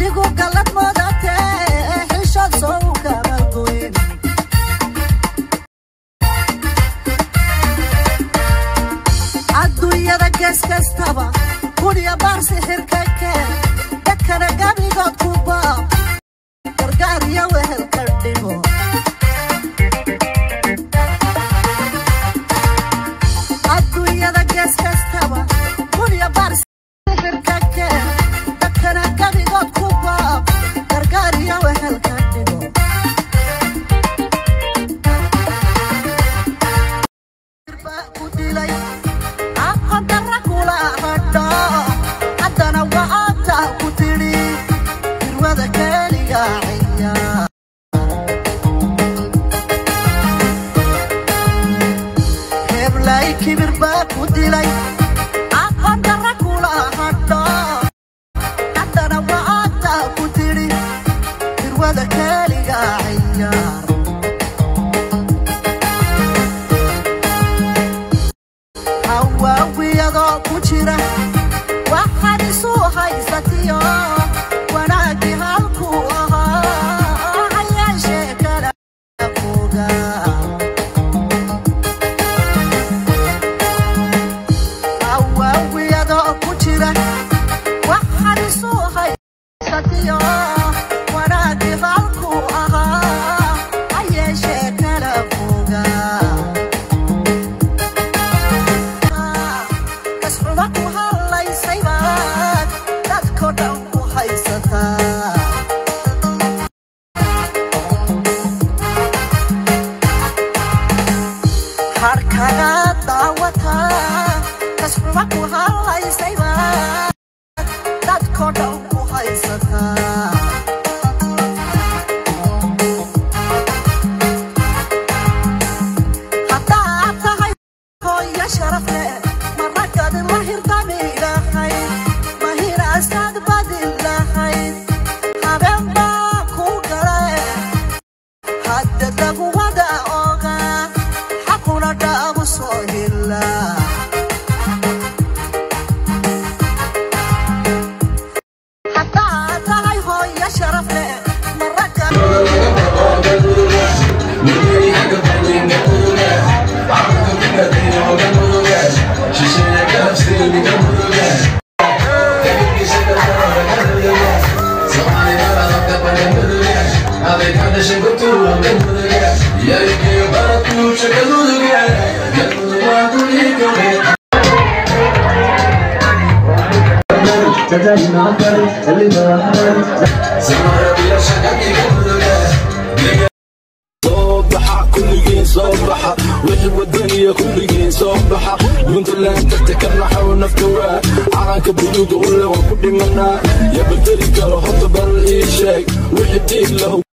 adigu galad moodate xishood soo kama goyn adduunyada gees kastaba kuriya baar sixirka keen dadkana gabigood ku baab gargaar iyo wehel ka dhigo adduunyada gees kastaba kuriya baar sixirka keen dadkana gabigood ku baab gargaar iyo wehel ka dhigo ku dilay كبر باك وديلي عقد الركولة حدا حتى أنا وعدتك وتري الوضع كالي عيار هوا ويضاك وشرة واحد يسوها يستيا وانا جهالكوها عيان شكرا فوقا صبحة كل جين صبحة وحب الدنيا كل جين صبحة من طلعت تتكرح ونفتوى عراك بلود ولا وكل منا يا بتريك له حط بر الشيء وحدي له